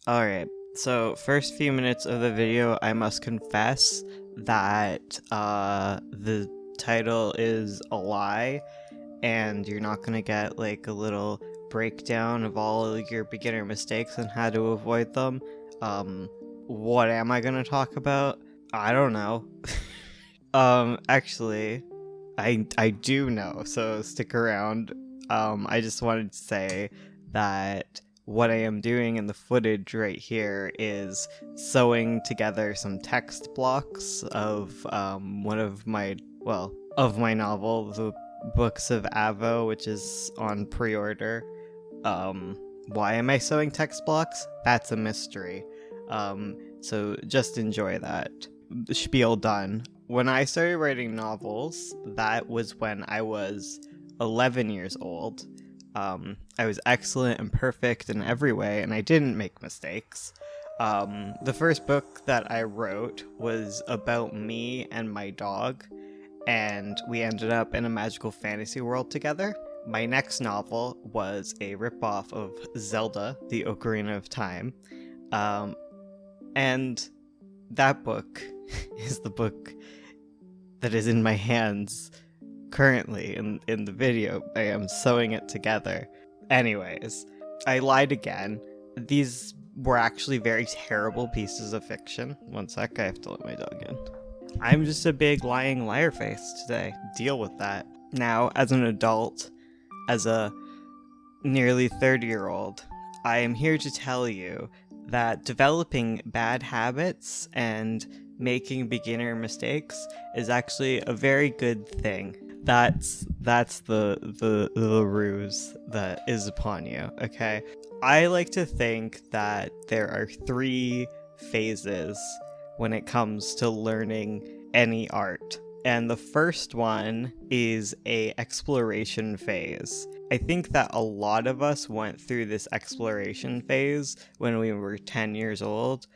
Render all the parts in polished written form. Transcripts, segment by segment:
Alright, so first few minutes of the video, I must confess that the title is a lie, and you're not gonna get like a little breakdown of all of your beginner mistakes and how to avoid them. What am I gonna talk about? I don't know. Actually, I do know, so stick around. I just wanted to say that what I am doing in the footage right here is sewing together some text blocks of one of my, of my novel, The Books of Avo, which is on pre-order. Why am I sewing text blocks? That's a mystery. So just enjoy that. Spiel done. When I started writing novels, that was when I was 11 years old. I was excellent and perfect in every way, and I didn't make mistakes. The first book that I wrote was about me and my dog, and we ended up in a magical fantasy world together. My next novel was a ripoff of Zelda, The Ocarina of Time, and that book is the book that is in my hands currently in the video. I am sewing it together. Anyways, I lied again. These were actually very terrible pieces of fiction. One sec, I have to let my dog in. I'm just a big lying liar face today. Deal with that. Now, as an adult, as a nearly 30-year-old, I am here to tell you that developing bad habits and making beginner mistakes is actually a very good thing. That's the ruse that is upon you, okay? I like to think that there are 3 phases when it comes to learning any art. And the first one is a exploration phase. I think that a lot of us went through this exploration phase when we were 10 years old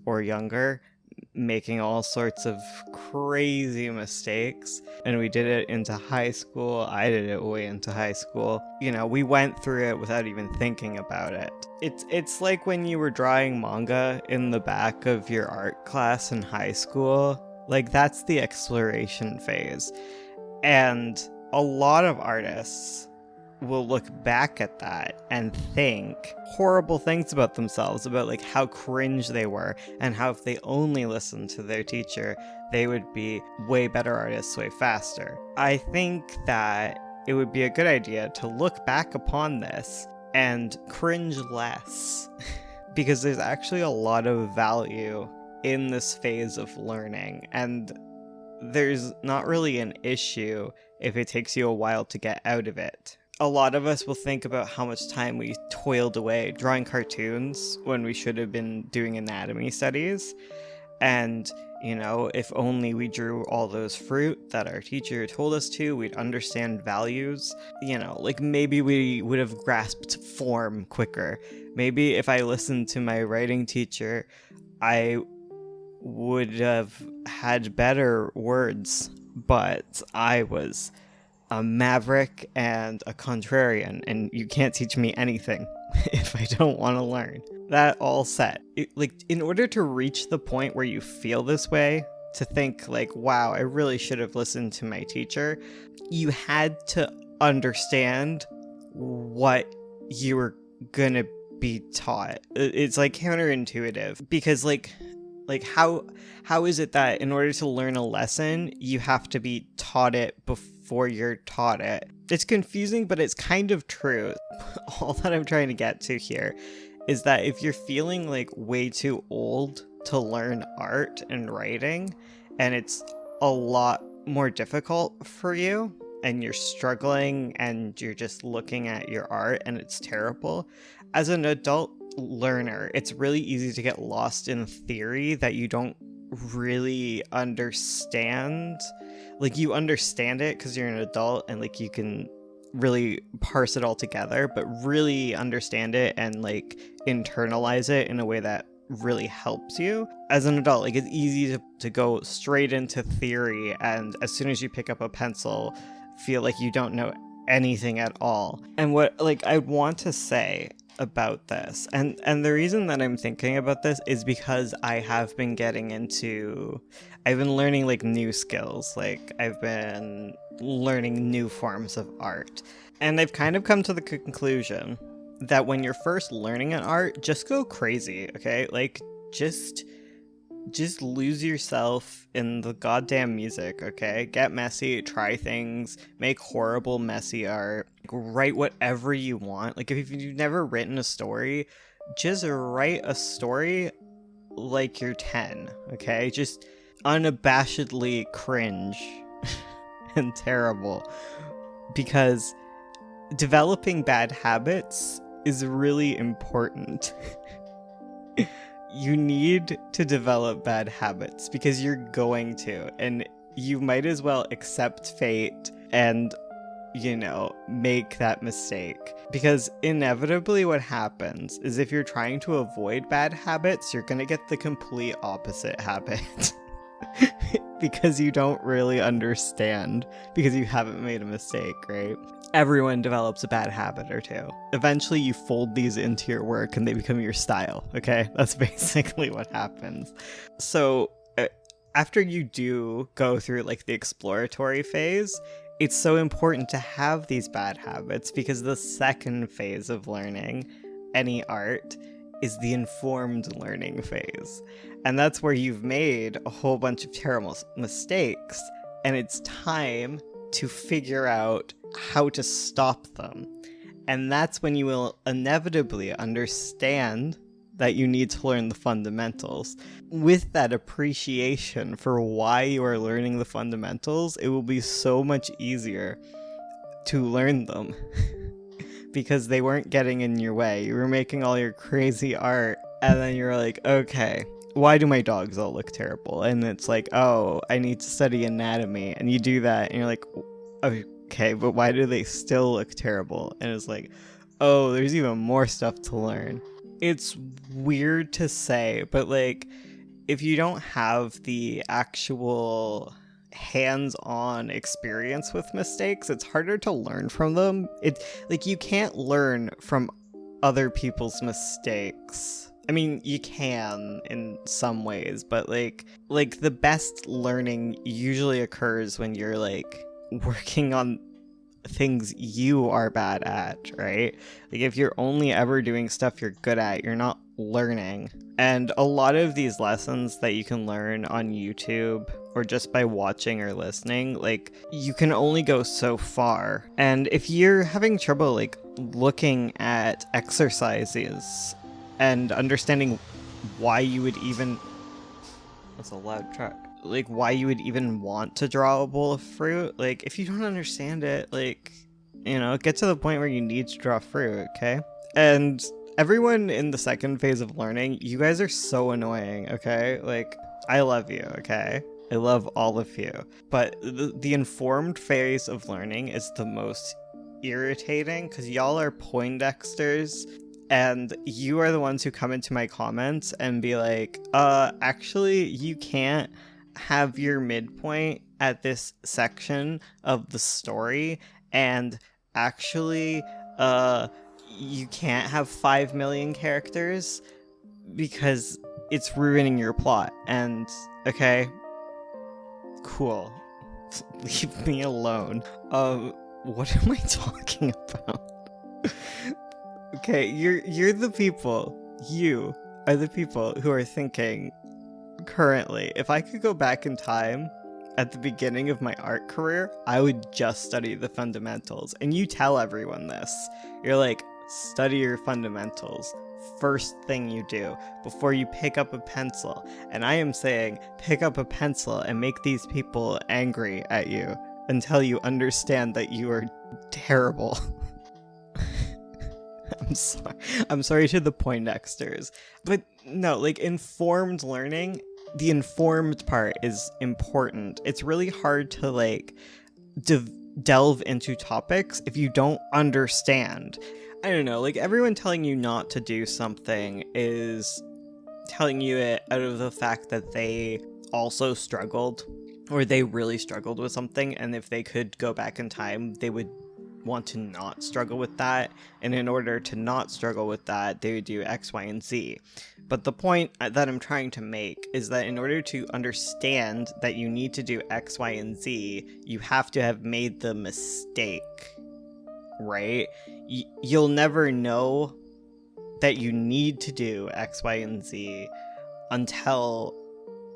or younger, making all sorts of crazy mistakes, and we did it into high school. I did it way into high school. You know, we went through it without even thinking about it. It's like when you were drawing manga in the back of your art class in high school. Like, that's the exploration phase. And a lot of artists will look back at that and think horrible things about themselves, about like how cringe they were, and how if they only listened to their teacher, they would be way better artists way faster. I think that it would be a good idea to look back upon this and cringe less, because there's actually a lot of value in this phase of learning, and there's not really an issue if it takes you a while to get out of it. A lot of us will think about how much time we toiled away drawing cartoons when we should have been doing anatomy studies. And, you know, if only we drew all those fruit that our teacher told us to, we'd understand values. You know, like maybe we would have grasped form quicker. Maybe if I listened to my writing teacher, I would have had better words. But I was a maverick and a contrarian, and you can't teach me anything if I don't want to learn. That all said, in order to reach the point where you feel this way, to think like, wow, I really should have listened to my teacher, you had to understand what you were gonna be taught. It's like counterintuitive, because like how is it that in order to learn a lesson, you have to be taught it before you're taught it? It's confusing, but it's kind of true. All that I'm trying to get to here is that if you're feeling like way too old to learn art and writing, and it's a lot more difficult for you, and you're struggling and you're just looking at your art and it's terrible, as an adult learner, it's really easy to get lost in theory that you don't really understand. Like, you understand it because you're an adult and like you can really parse it all together, but really understand it and like internalize it in a way that really helps you as an adult. Like, it's easy to go straight into theory, and as soon as you pick up a pencil, feel like you don't know anything at all. And what like I want to say about this. And the reason that I'm thinking about this is because I've been learning like new skills. Like I've been learning new forms of art. And I've kind of come to the conclusion that when you're first learning an art, just go crazy, okay? Like just lose yourself in the goddamn music, okay? Get messy, try things, make horrible, messy art, write whatever you want. Like, if you've never written a story, just write a story like you're 10, okay? Just unabashedly cringe and terrible. Because developing bad habits is really important. You need to develop bad habits because you're going to, and you might as well accept fate and, make that mistake. Because inevitably what happens is if you're trying to avoid bad habits, you're gonna get the complete opposite habit. Because you don't really understand, because you haven't made a mistake, right? Everyone develops a bad habit or two. Eventually you fold these into your work and they become your style, okay? That's basically what happens. So after you do go through like the exploratory phase, it's so important to have these bad habits, because the second phase of learning any art is the informed learning phase. And that's where you've made a whole bunch of terrible mistakes, and it's time to figure out how to stop them. And that's when you will inevitably understand that you need to learn the fundamentals. With that appreciation for why you are learning the fundamentals, it will be so much easier to learn them. Because they weren't getting in your way. You were making all your crazy art, and then you're like, okay, why do my dogs all look terrible? And it's like, oh, I need to study anatomy. And you do that, and you're like, okay, but why do they still look terrible? And it's like, oh, there's even more stuff to learn. It's weird to say, but like, if you don't have the actual hands-on experience with mistakes, it's harder to learn from them. You can't learn from other people's mistakes. I mean, you can in some ways, but like the best learning usually occurs when you're like working on things you are bad at, right? Like if you're only ever doing stuff you're good at, you're not learning. And a lot of these lessons that you can learn on YouTube or just by watching or listening, like you can only go so far. And if you're having trouble like looking at exercises and understanding why you would even... That's a loud truck. Like why you would even want to draw a bowl of fruit, like if you don't understand it, like, get to the point where you need to draw fruit, okay? And everyone in the second phase of learning, you guys are so annoying, okay? Like, I love you, okay? I love all of you. But the informed phase of learning is the most irritating, because y'all are Poindexters, and you are the ones who come into my comments and be like, actually, you can't have your midpoint at this section of the story, and actually, you can't have 5 million characters because it's ruining your plot. And okay, cool, leave me alone. What am I talking about? Okay, you're the people. You are the people who are thinking currently, if I could go back in time at the beginning of my art career, I would just study the fundamentals. And you tell everyone this. You're like, study your fundamentals. First thing you do before you pick up a pencil. And I am saying, pick up a pencil and make these people angry at you until you understand that you are terrible. I'm sorry to the Poindexters. But no, like informed learning, the informed part is important. It's really hard to like delve into topics if you don't understand. I don't know, like everyone telling you not to do something is telling you it out of the fact that they also struggled, or they really struggled with something, and if they could go back in time, they would want to not struggle with that, and in order to not struggle with that, they would do X, Y, and Z. But the point that I'm trying to make is that in order to understand that you need to do X, Y, and Z, you have to have made the mistake, right? You'll never know that you need to do X, Y, and Z until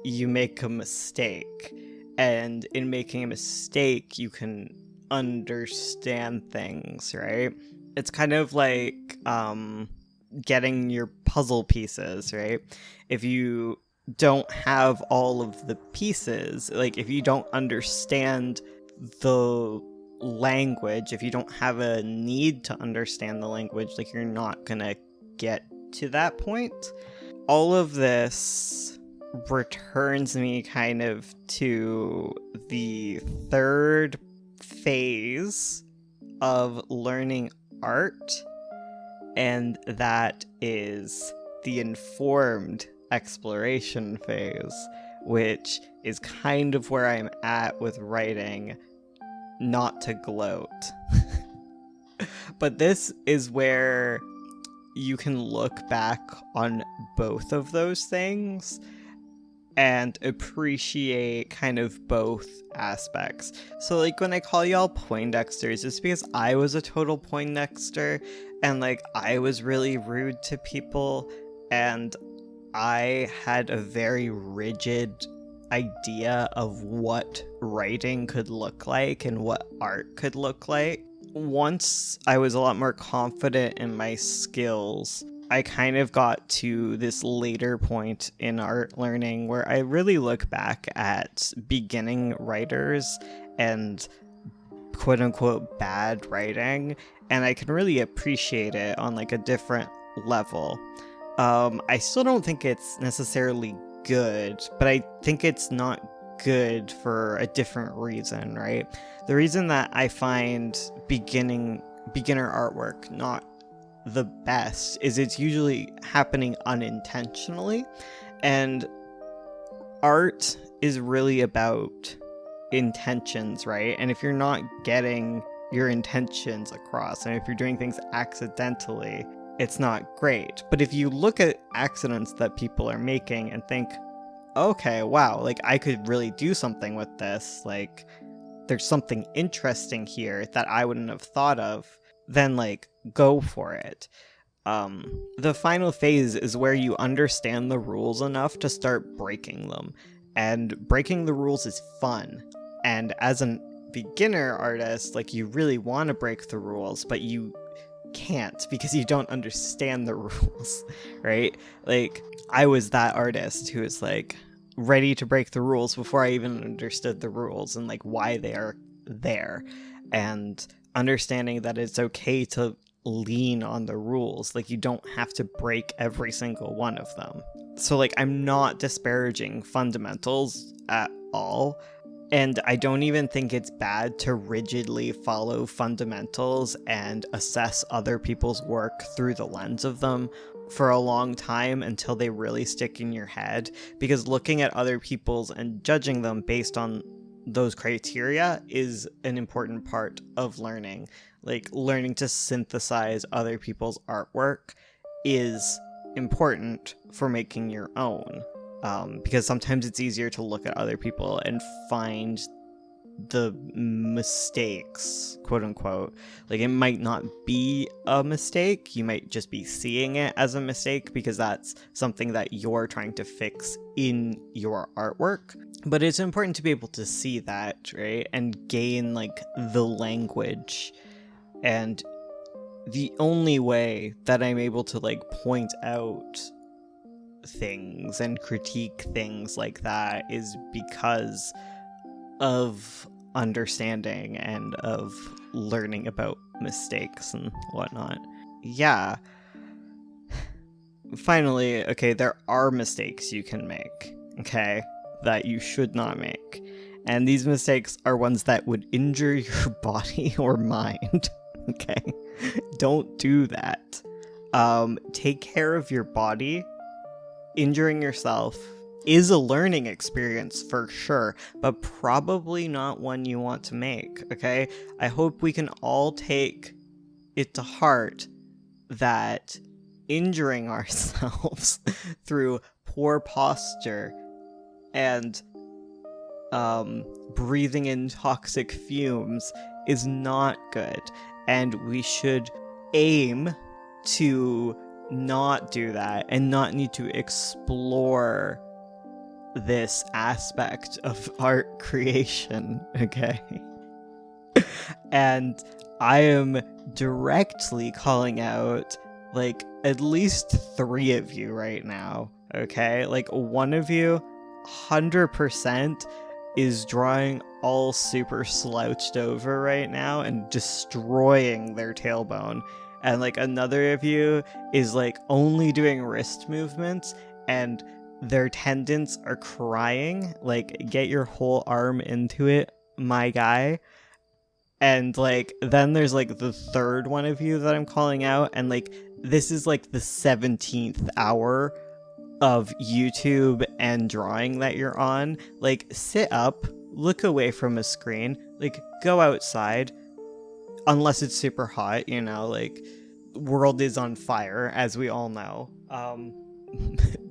you make a mistake. And in making a mistake, you can understand things, right? It's kind of like getting your puzzle pieces, right? If you don't have all of the pieces, like if you don't understand the language, if you don't have a need to understand the language, like you're not gonna get to that point. All of this returns me kind of to the third phase of learning art, and that is the informed exploration phase, which is kind of where I'm at with writing, not to gloat. But this is where you can look back on both of those things and appreciate kind of both aspects. So like when I call y'all Poindexters, it's because I was a total Poindexter, and like I was really rude to people, and I had a very rigid idea of what writing could look like and what art could look like. Once I was a lot more confident in my skills, I kind of got to this later point in art learning where I really look back at beginning writers and quote unquote bad writing, and I can really appreciate it on like a different level. I still don't think it's necessarily good, but I think it's not good for a different reason, right? The reason that I find beginner artwork not the best is it's usually happening unintentionally, and art is really about intentions, right? And if you're not getting your intentions across, and if you're doing things accidentally, it's not great. But if you look at accidents that people are making and think, okay, wow, like I could really do something with this, like there's something interesting here that I wouldn't have thought of, then like go for it. The final phase is where you understand the rules enough to start breaking them, and breaking the rules is fun. And as a beginner artist, like you really want to break the rules, but you can't because you don't understand the rules, right? Like I was that artist who was like ready to break the rules before I even understood the rules and like why they are there, and understanding that it's okay to lean on the rules. Like you don't have to break every single one of them. So like I'm not disparaging fundamentals at all, and I don't even think it's bad to rigidly follow fundamentals and assess other people's work through the lens of them for a long time until they really stick in your head, because looking at other people's and judging them based on those criteria is an important part of learning. Like learning to synthesize other people's artwork is important for making your own, because sometimes it's easier to look at other people and find the mistakes, quote unquote. Like it might not be a mistake, you might just be seeing it as a mistake because that's something that you're trying to fix in your artwork. But it's important to be able to see that, right? And gain like the language. And the only way that I'm able to like point out things and critique things like that is because of understanding and of learning about mistakes and whatnot. Yeah. Finally, okay, there are mistakes you can make, okay, that you should not make. And these mistakes are ones that would injure your body or mind, okay? Don't do that. Take care of your body. Injuring yourself is a learning experience for sure, but probably not one you want to make, okay? I hope we can all take it to heart that injuring ourselves through poor posture and breathing in toxic fumes is not good, and we should aim to not do that and not need to explore this aspect of art creation, okay? And I am directly calling out like at least 3 of you right now, okay? Like one of you 100% is drawing all super slouched over right now and destroying their tailbone. And like another of you is like only doing wrist movements and their tendons are crying. Like, get your whole arm into it, my guy. And like then there's like the third one of you that I'm calling out, and like this is like the 17th hour of YouTube and drawing that you're on. Like, sit up, look away from a screen, like go outside, unless it's super hot, you know, like world is on fire, as we all know.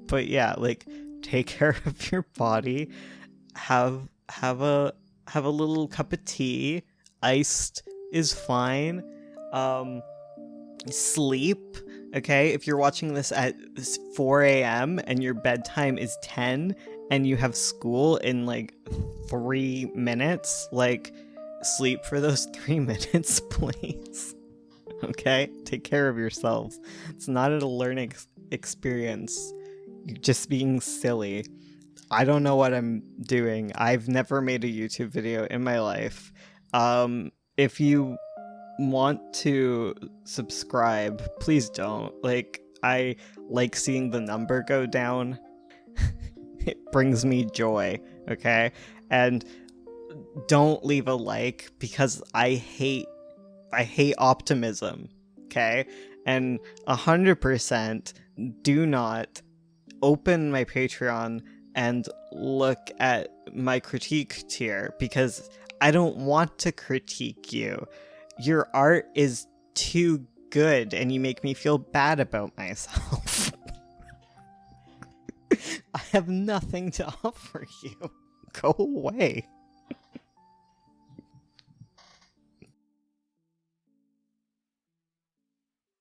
But yeah, like take care of your body, have a little cup of tea, iced is fine. Sleep, okay? If you're watching this at 4 a.m. and your bedtime is 10 and you have school in like 3 minutes, like sleep for those 3 minutes, please. Okay? Take care of yourselves. It's not a learning experience. You're just being silly. I don't know what I'm doing. I've never made a YouTube video in my life. If you want to subscribe, please don't. Like, I like seeing the number go down. It brings me joy, okay? And don't leave a like, because I hate optimism, okay? And 100% do not open my Patreon and look at my critique tier, because I don't want to critique you. Your art is too good and you make me feel bad about myself. I have nothing to offer you. Go away.